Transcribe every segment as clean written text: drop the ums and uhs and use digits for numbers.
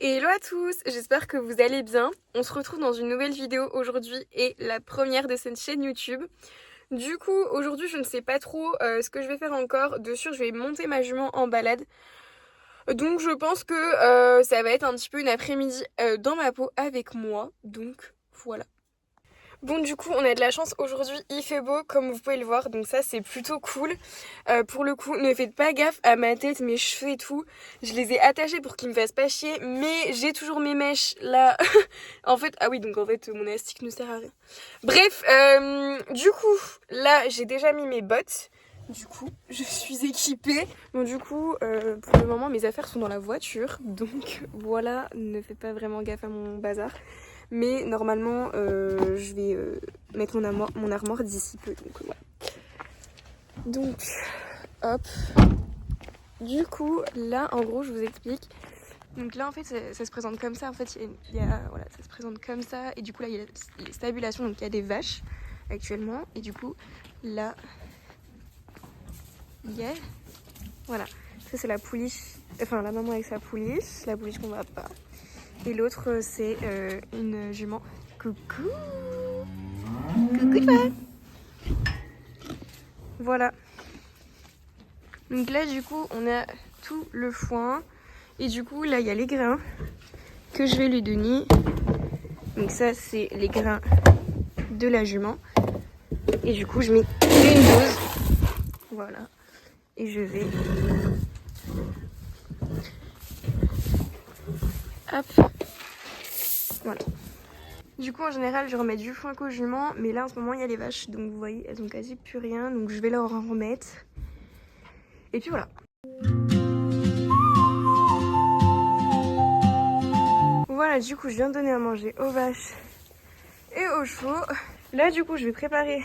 Hello à tous, j'espère que vous allez bien. On se retrouve dans une nouvelle vidéo aujourd'hui et la première de cette chaîne YouTube. Du coup, aujourd'hui je ne sais pas trop ce que je vais faire encore. De sûr, je vais monter ma jument en balade. Donc je pense que ça va être un petit peu une après-midi dans ma peau avec moi. Donc voilà. Bon, du coup on a de la chance aujourd'hui, il fait beau comme vous pouvez le voir, donc ça c'est plutôt cool. Pour le coup, ne faites pas gaffe à ma tête, mes cheveux et tout. Je les ai attachés pour qu'ils me fassent pas chier, mais j'ai toujours mes mèches là. En fait, ah oui, donc en fait mon élastique ne sert à rien. Bref, du coup, là j'ai déjà mis mes bottes. Du coup, je suis équipée. Bon, du coup, pour le moment, mes affaires sont dans la voiture. Donc voilà, ne faites pas vraiment gaffe à mon bazar. Mais normalement, je vais mettre mon armoire d'ici peu. Donc voilà. Donc, hop. Du coup, là, en gros, je vous explique. Donc là, en fait, ça se présente comme ça. En fait, voilà, ça se présente comme ça. Et du coup, là, il y a les stabulations. Donc, il y a des vaches actuellement. Et du coup, là, voilà. Ça, c'est la pouliche. Enfin, la maman avec sa pouliche. La pouliche qu'on va pas. Et l'autre, c'est une jument. Coucou! Coucou, toi! Voilà. Donc là, du coup, on a tout le foin. Et du coup, là, il y a les grains que je vais lui donner. Donc ça, c'est les grains de la jument. Et du coup, je mets une dose. Voilà. Et je vais... Hop. Voilà. Du coup, en général, je remets du foin qu'aux juments. Mais là, en ce moment, il y a les vaches. Donc, vous voyez, elles ont quasi plus rien. Donc, je vais leur en remettre. Et puis, voilà. Voilà, du coup, je viens de donner à manger aux vaches et aux chevaux. Là, du coup, je vais préparer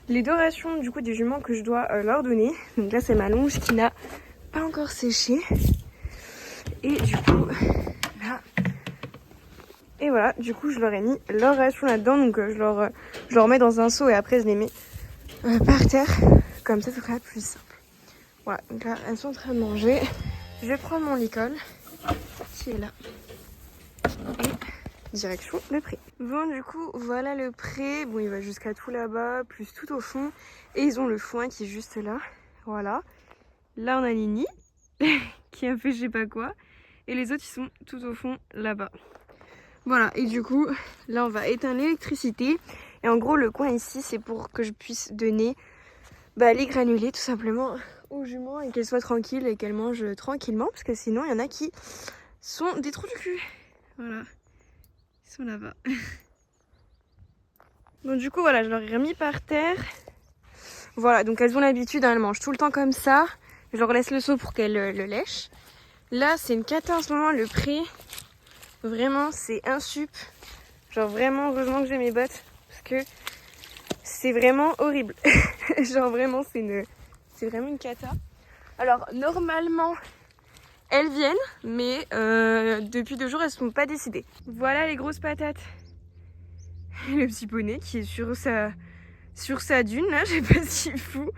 les dorations du coup des juments que je dois leur donner. Donc là, c'est ma longe qui n'a pas encore séché. Et du coup, là... Et voilà, du coup, je leur ai mis leur ration là-dedans. Donc je leur mets dans un seau et après, je les mets par terre. Comme ça sera plus simple. Voilà, donc là, elles sont en train de manger. Je vais prendre mon licol qui est là. Et direction le pré. Bon, du coup, voilà le pré. Bon, il va jusqu'à tout là-bas, plus tout au fond. Et ils ont le foin qui est juste là. Voilà. Là, on a Nini qui a fait je sais pas quoi. Et les autres, ils sont tout au fond là-bas. Voilà. Et du coup, là, on va éteindre l'électricité. Et en gros, le coin ici, c'est pour que je puisse donner les granulés tout simplement aux juments et qu'elles soient tranquilles et qu'elles mangent tranquillement. Parce que sinon, il y en a qui sont des trous du cul. Voilà. Ils sont là-bas. Donc du coup, voilà, je leur ai remis par terre. Voilà, donc elles ont l'habitude, hein, elles mangent tout le temps comme ça. Je leur laisse le seau pour qu'elles le lèchent. Là, c'est une cata en ce moment, le pré. Vraiment, c'est insup. Genre vraiment, heureusement que j'ai mes bottes. Parce que c'est vraiment horrible. Genre vraiment, c'est vraiment une cata. Alors, normalement, elles viennent. Mais depuis 2 jours, elles ne sont pas décidées. Voilà les grosses patates. Le petit poney qui est sur sa dune, là, je sais pas s'il fout.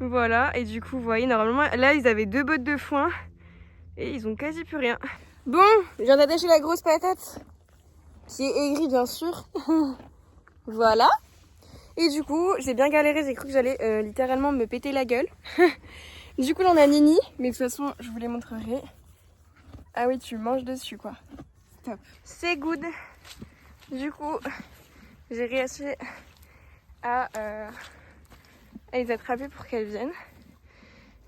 Voilà, et du coup, vous voyez, normalement, là, ils avaient 2 bottes de foin. Et ils ont quasi plus rien. Bon, je viens d'attacher la grosse patate. Qui est aigrie, bien sûr. Voilà. Et du coup, j'ai bien galéré, j'ai cru que j'allais littéralement me péter la gueule. Du coup, là, on a Nini. Mais de toute façon, je vous les montrerai. Ah oui, tu manges dessus, quoi. Top. C'est good. Du coup, j'ai réussi à les attraper pour qu'elles viennent.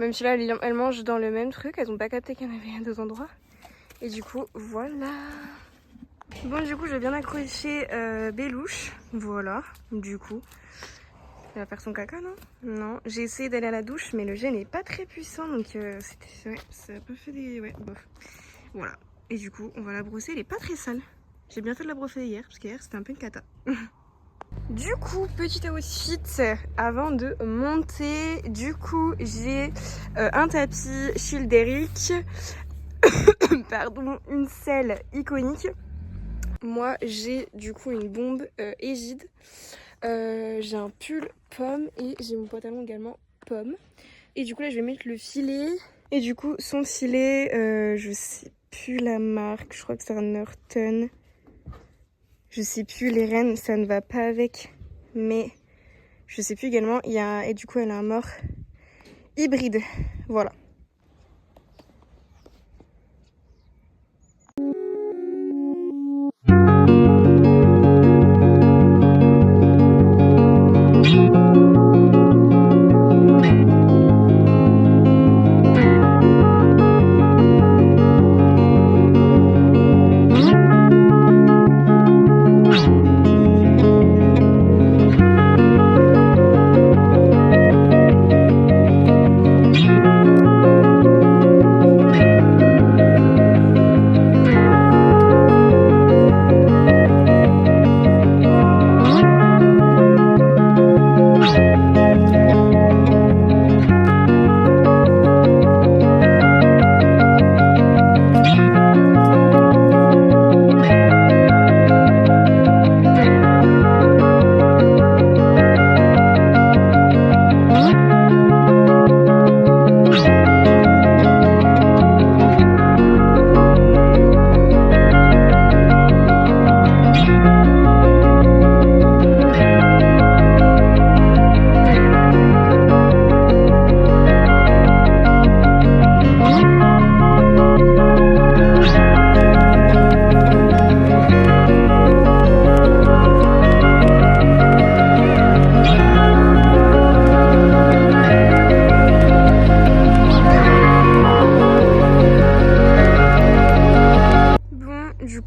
Même si là, elles mangent dans le même truc. Elles n'ont pas capté qu'il y en avait à 2 endroits. Et du coup, voilà. Bon, du coup, je viens d'accrocher Bélouche. Voilà, du coup. Il va faire son caca, non? Non, j'ai essayé d'aller à la douche, mais le jet n'est pas très puissant. Donc, ouais, ça a pas fait des... Ouais, bof. Voilà. Et du coup, on va la brosser. Elle est pas très sale. J'ai bien fait de la brosser hier, parce qu'hier, c'était un peu une cata. Du coup, petit outfit avant de monter. Du coup, j'ai un tapis Childeric. Pardon, une selle iconique. Moi, j'ai du coup une bombe égide. J'ai un pull pomme et j'ai mon pantalon également pomme. Et du coup, là, je vais mettre le filet. Et du coup, son filet, je sais plus la marque, je crois que c'est un Norton. Je sais plus, les rênes, ça ne va pas avec. Mais je sais plus également, et du coup elle a un mort hybride. Voilà.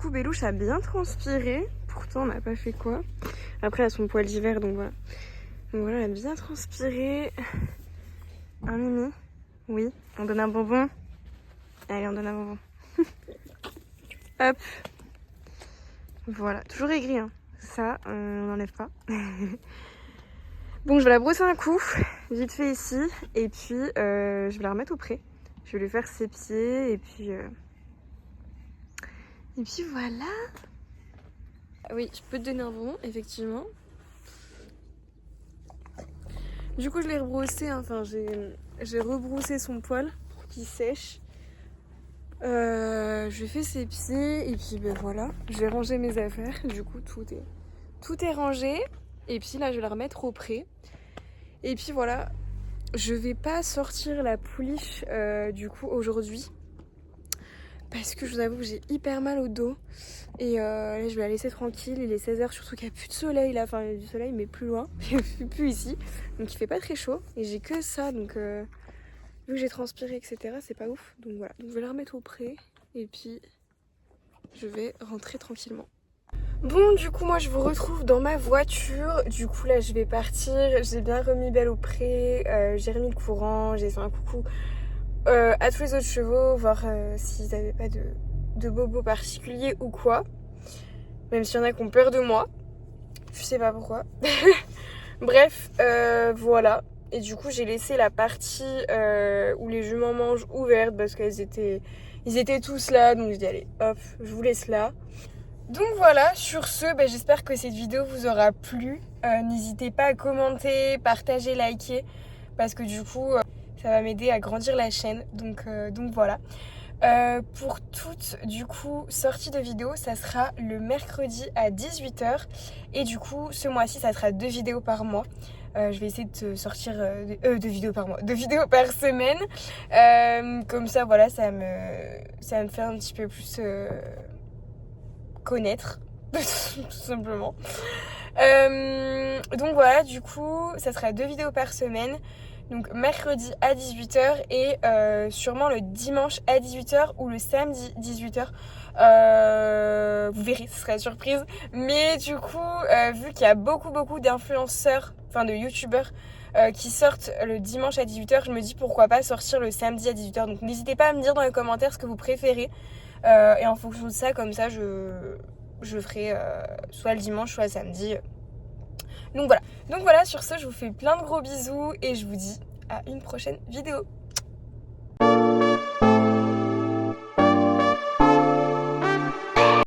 Belouche a bien transpiré, pourtant on n'a pas fait quoi. Après elle a son poil d'hiver donc voilà. Donc voilà, elle a bien transpiré. Un mimi. Oui, on donne un bonbon. Allez, on donne un bonbon. Hop. Voilà, toujours aigri hein. Ça, on n'enlève pas. Bon, je vais la brosser un coup, vite fait ici. Et puis, je vais la remettre au pré. Je vais lui faire ses pieds et puis... Et puis voilà. Oui, je peux te donner un bonbon, effectivement. Du coup, je l'ai rebrossé, hein. Enfin, j'ai rebroussé son poil pour qu'il sèche. Je lui ai fait ses pieds et puis ben voilà. J'ai rangé mes affaires. Du coup, tout est rangé. Et puis là, je vais la remettre au pré. Et puis voilà, je vais pas sortir la pouliche du coup aujourd'hui. Parce que je vous avoue que j'ai hyper mal au dos. Et là je vais la laisser tranquille, il est 16h, surtout qu'il n'y a plus de soleil là. Enfin il y a du soleil mais plus loin, plus ici. Donc il fait pas très chaud et j'ai que ça. Donc vu que j'ai transpiré etc c'est pas ouf. Donc voilà, donc je vais la remettre au pré. Et puis je vais rentrer tranquillement. Bon du coup moi je vous retrouve dans ma voiture. Du coup là je vais partir, j'ai bien remis Belle au pré, j'ai remis le courant, j'ai fait un coucou à tous les autres chevaux, voir s'ils n'avaient pas de bobos particuliers ou quoi. Même s'il y en a qui ont peur de moi. Je sais pas pourquoi. Bref, voilà. Et du coup, j'ai laissé la partie où les juments mangent ouverte parce qu'ils étaient tous là. Donc, je dis, allez, hop, je vous laisse là. Donc voilà, sur ce, j'espère que cette vidéo vous aura plu. N'hésitez pas à commenter, partager, liker. Parce que du coup... ça va m'aider à grandir la chaîne, donc voilà. Pour toutes, du coup, sorties de vidéos, ça sera le mercredi à 18h. Et du coup, ce mois-ci, ça sera 2 vidéos par mois. Je vais essayer de sortir 2 vidéos par mois, 2 vidéos par semaine. Comme ça, voilà, ça va me faire un petit peu plus connaître, tout simplement. Donc voilà, du coup, ça sera 2 vidéos par semaine. Donc mercredi à 18h et sûrement le dimanche à 18h ou le samedi 18h. Vous verrez, ce sera une surprise. Mais du coup, vu qu'il y a beaucoup d'influenceurs, enfin de youtubeurs qui sortent le dimanche à 18h, je me dis pourquoi pas sortir le samedi à 18h. Donc n'hésitez pas à me dire dans les commentaires ce que vous préférez. Et en fonction de ça, comme ça, je ferai soit le dimanche, soit le samedi. Donc voilà, sur ce je vous fais plein de gros bisous et je vous dis à une prochaine vidéo.